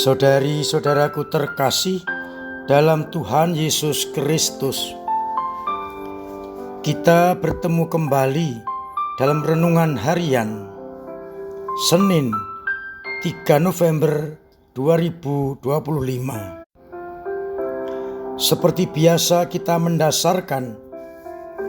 Saudari-saudaraku terkasih dalam Tuhan Yesus Kristus, kita bertemu kembali dalam renungan harian Senin 3 November 2025. Seperti biasa, kita mendasarkan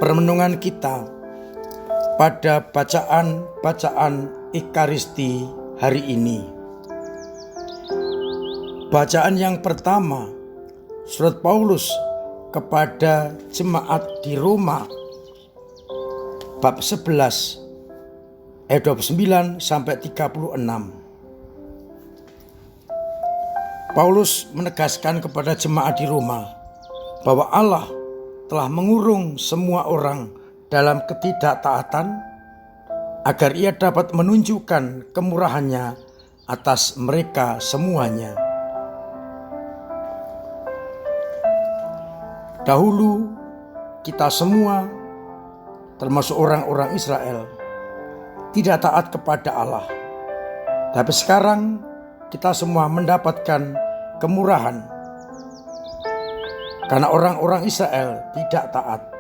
permenungan kita pada bacaan Ekaristi hari ini. Bacaan yang pertama, surat Paulus kepada jemaat di Roma, bab 11, ayat 29 sampai 36. Paulus menegaskan kepada jemaat di Roma bahwa Allah telah mengurung semua orang dalam ketidaktaatan agar ia dapat menunjukkan kemurahannya atas mereka semuanya. Dahulu kita semua, termasuk orang-orang Israel, tidak taat kepada Allah. Tapi sekarang kita semua mendapatkan kemurahan karena orang-orang Israel tidak taat.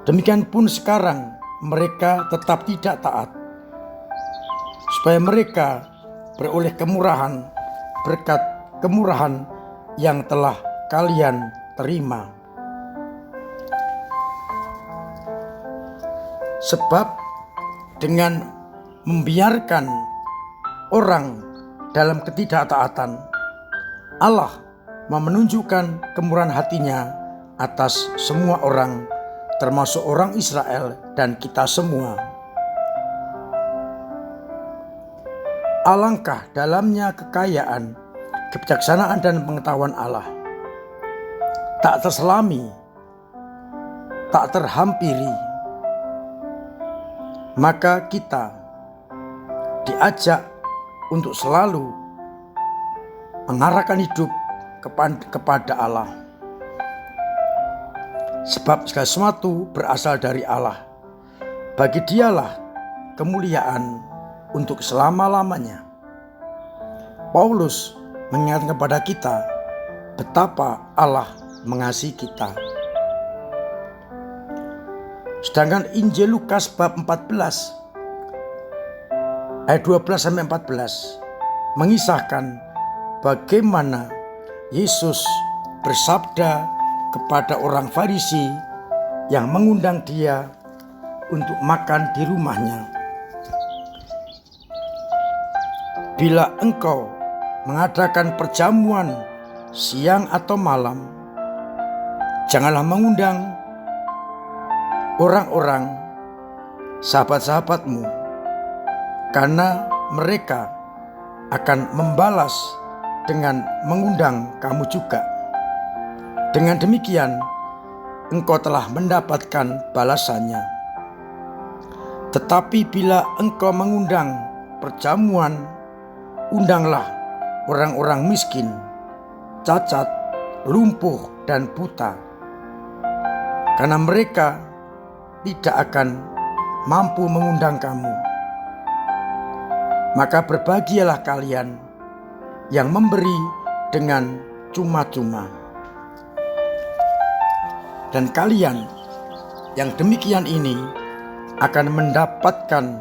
Demikian pun sekarang mereka tetap tidak taat, supaya mereka beroleh kemurahan berkat kemurahan yang telah kalian terima. Sebab dengan membiarkan orang dalam ketidaktaatan, Allah menunjukkan kemurahan hatinya atas semua orang, termasuk orang Israel dan kita semua. Alangkah dalamnya kekayaan, kebijaksanaan dan pengetahuan Allah, tak terselami, tak terhampiri. Maka kita diajak untuk selalu mengarahkan hidup kepada Allah. Sebab segala sesuatu berasal dari Allah. Bagi Dialah kemuliaan untuk selama-lamanya. Paulus mengingatkan kepada kita betapa Allah mengasihi kita. Sedangkan Injil Lukas bab 14 ayat 12 sampai 14 mengisahkan bagaimana Yesus bersabda kepada orang Farisi yang mengundang dia untuk makan di rumahnya. Bila engkau mengadakan perjamuan siang atau malam, janganlah mengundang orang-orang sahabat-sahabatmu, karena mereka akan membalas dengan mengundang kamu juga. Dengan demikian, engkau telah mendapatkan balasannya. Tetapi bila engkau mengundang perjamuan, undanglah orang-orang miskin, cacat, lumpuh, dan buta, karena mereka tidak akan mampu mengundang kamu. Maka berbahagialah kalian yang memberi dengan cuma-cuma, dan kalian yang demikian ini akan mendapatkan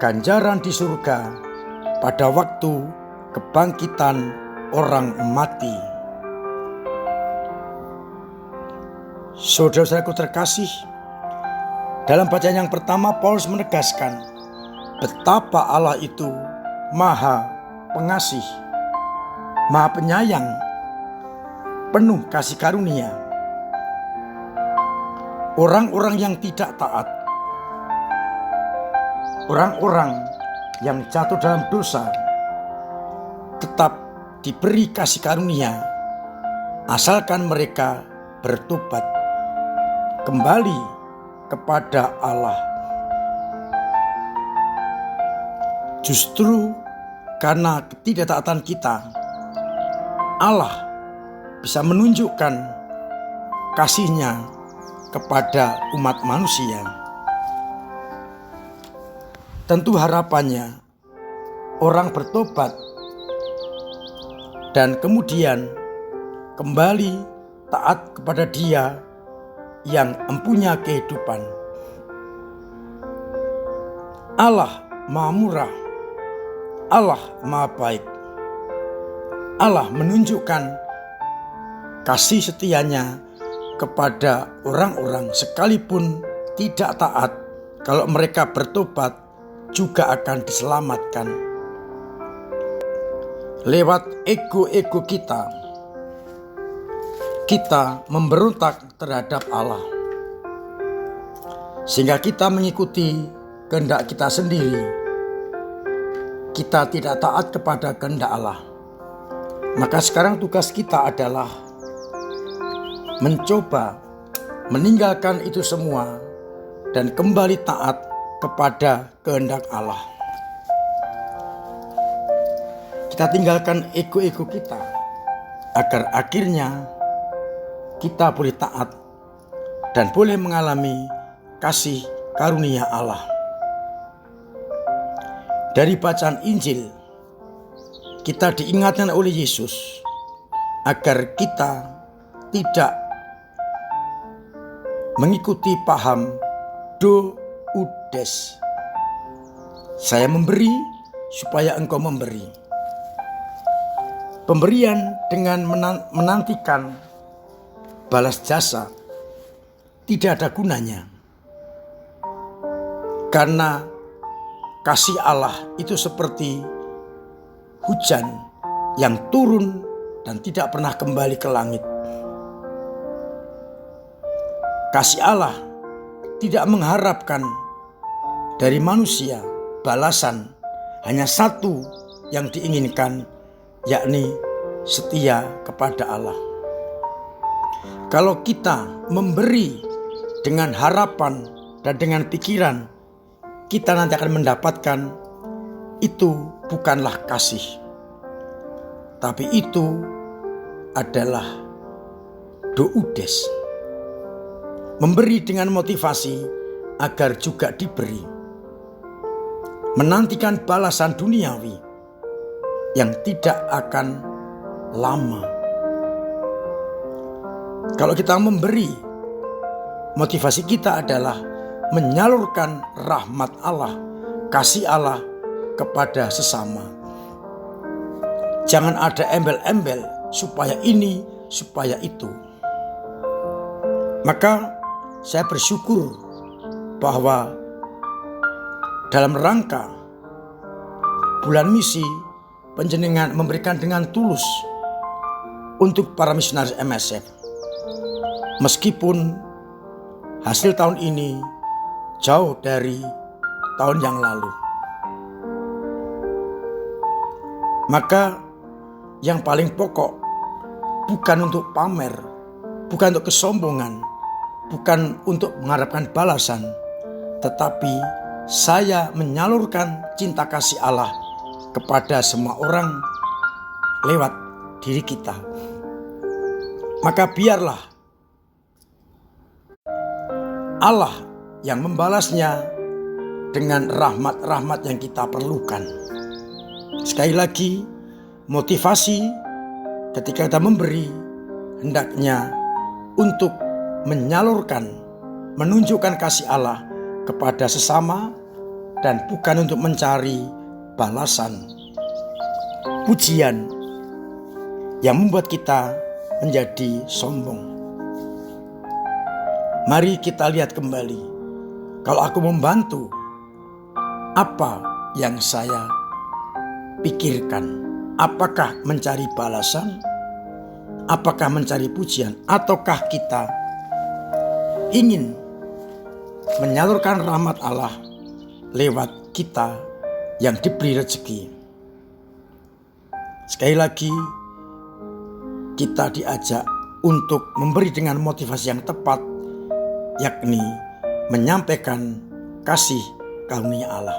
ganjaran di surga pada waktu kebangkitan orang mati. Saudara-saudaraku terkasih, dalam bacaan yang pertama Paulus menegaskan betapa Allah itu Maha Pengasih, Maha Penyayang, penuh kasih karunia. Orang-orang yang tidak taat, orang-orang yang jatuh dalam dosa, tetap diberi kasih karunia asalkan mereka bertobat kembali kepada Allah. Justru karena ketidaktaatan kita, Allah bisa menunjukkan kasih-Nya kepada umat manusia. Tentu harapannya orang bertobat dan kemudian kembali taat kepada Dia yang empunya kehidupan. Allah Maha Murah, Allah Maha Baik. Allah menunjukkan kasih setianya kepada orang-orang sekalipun tidak taat. Kalau mereka bertobat juga akan diselamatkan. Lewat ego-ego kita memberontak terhadap Allah, sehingga kita mengikuti kehendak kita sendiri. Kita tidak taat kepada kehendak Allah. Maka sekarang tugas kita adalah mencoba meninggalkan itu semua dan kembali taat kepada kehendak Allah. Kita tinggalkan ego-ego kita agar akhirnya kita boleh taat dan boleh mengalami kasih karunia Allah. Dari bacaan Injil, kita diingatkan oleh Yesus agar kita tidak mengikuti paham do udes. Saya memberi supaya engkau memberi. Pemberian dengan menantikan balas jasa tidak ada gunanya. Karena kasih Allah itu seperti hujan yang turun dan tidak pernah kembali ke langit. Kasih Allah tidak mengharapkan dari manusia balasan, hanya satu yang diinginkan, yakni setia kepada Allah. Kalau kita memberi dengan harapan dan dengan pikiran kita nanti akan mendapatkan, itu bukanlah kasih, tapi itu adalah doudes. Memberi dengan motivasi agar juga diberi. Menantikan balasan duniawi yang tidak akan lama. Kalau kita memberi, motivasi kita adalah menyalurkan rahmat Allah, kasih Allah kepada sesama. Jangan ada embel-embel supaya ini, supaya itu. Maka saya bersyukur bahwa dalam rangka bulan misi, panjenengan memberikan dengan tulus untuk para misionaris MSF. Meskipun hasil tahun ini jauh dari tahun yang lalu. Maka yang paling pokok bukan untuk pamer, bukan untuk kesombongan, bukan untuk mengharapkan balasan, tetapi saya menyalurkan cinta kasih Allah kepada semua orang lewat diri kita. Maka biarlah Allah yang membalasnya dengan rahmat-rahmat yang kita perlukan. Sekali lagi, motivasi ketika kita memberi hendaknya untuk menyalurkan, menunjukkan kasih Allah kepada sesama dan bukan untuk mencari balasan, pujian yang membuat kita menjadi sombong. Mari kita lihat kembali, kalau aku membantu, apa yang saya pikirkan? Apakah mencari balasan? Apakah mencari pujian? Ataukah kita ingin menyalurkan rahmat Allah lewat kita yang diberi rezeki? Sekali lagi, kita diajak untuk memberi dengan motivasi yang tepat, yakni menyampaikan kasih karunia Allah.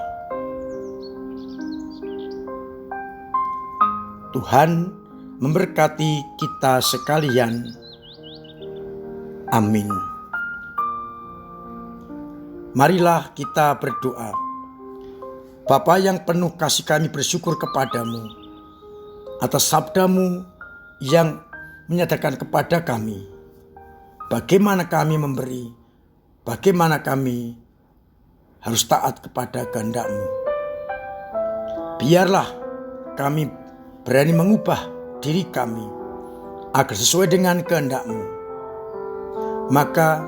Tuhan memberkati kita sekalian. Amin. Marilah kita berdoa. Bapa yang penuh kasih, kami bersyukur kepadamu. atas sabdamu yang menyadarkan kepada kami bagaimana kami memberi, bagaimana kami harus taat kepada kehendak-Mu. Biarlah kami berani mengubah diri kami agar sesuai dengan kehendak-Mu. Maka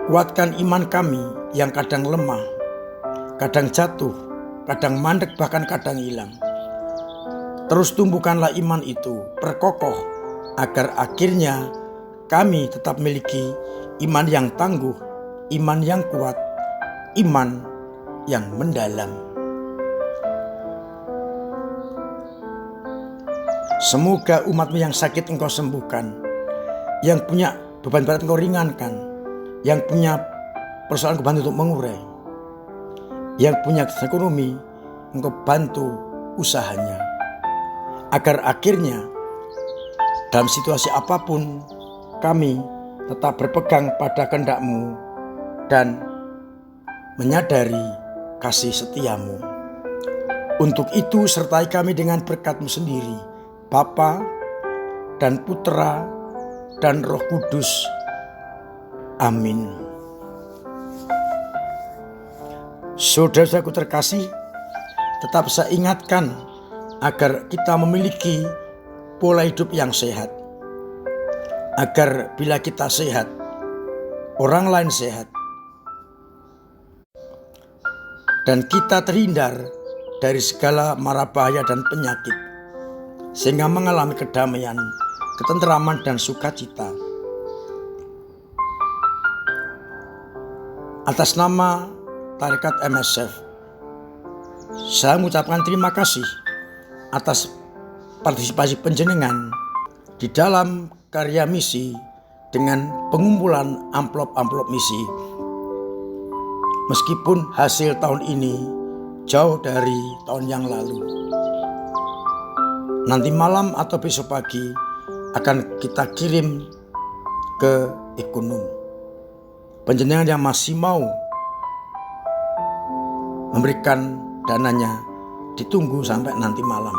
kuatkan iman kami yang kadang lemah, kadang jatuh, kadang mandek, bahkan kadang hilang. Terus tumbuhkanlah iman itu, perkokoh, agar akhirnya kami tetap memiliki iman yang tangguh, iman yang kuat, iman yang mendalam. Semoga umat-Mu yang sakit Engkau sembuhkan, yang punya beban berat Engkau ringankan, yang punya persoalan Engkau bantu untuk mengurai, yang punya ekonomi Engkau bantu usahanya, agar akhirnya dalam situasi apapun kami tetap berpegang pada kehendak-Mu dan menyadari kasih setia-Mu. Untuk itu sertai kami dengan berkat-Mu sendiri, Bapa dan Putra dan Roh Kudus. Amin. Saudara-saudaraku terkasih, tetap saya ingatkan agar kita memiliki pola hidup yang sehat. Agar bila kita sehat, orang lain sehat. Dan kita terhindar dari segala mara bahaya dan penyakit, sehingga mengalami kedamaian, ketenteraman, dan sukacita. Atas nama Tarekat MSF, saya mengucapkan terima kasih atas partisipasi panjenengan di dalam karya misi dengan pengumpulan amplop-amplop misi. Meskipun hasil tahun ini jauh dari tahun yang lalu, nanti malam atau besok pagi akan kita kirim ke Ekonum. Panjenengan yang masih mau memberikan dananya, ditunggu sampai nanti malam.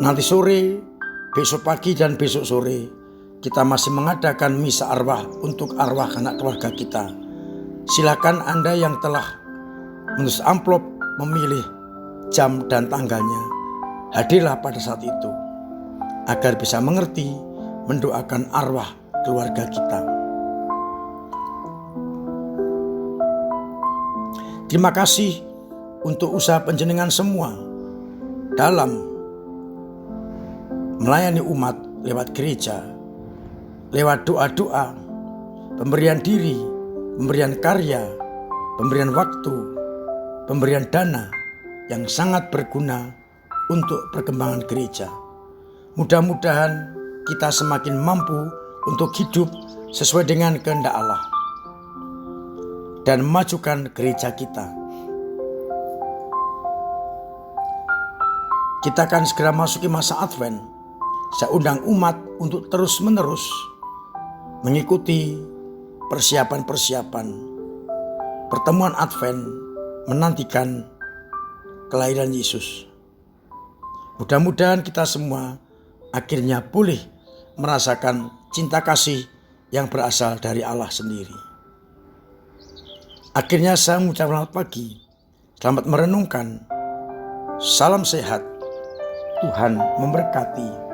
Nanti sore, besok pagi dan besok sore kita masih mengadakan misa arwah untuk arwah anak keluarga kita. Silakan Anda yang telah menulis amplop memilih jam dan tanggalnya, hadirlah pada saat itu agar bisa mengerti mendoakan arwah keluarga kita. Terima kasih untuk usaha panjenengan semua dalam melayani umat lewat gereja, lewat doa-doa, pemberian diri, pemberian karya, pemberian waktu, pemberian dana yang sangat berguna untuk perkembangan gereja. Mudah-mudahan kita semakin mampu untuk hidup sesuai dengan kehendak Allah dan memajukan gereja kita. Kita akan segera masuki masa Advent. Saya undang umat untuk terus-menerus mengikuti persiapan-persiapan pertemuan Advent menantikan kelahiran Yesus. Mudah-mudahan kita semua akhirnya boleh merasakan cinta kasih yang berasal dari Allah sendiri. Akhirnya saya mengucapkan selamat pagi, selamat merenungkan, salam sehat, Tuhan memberkati.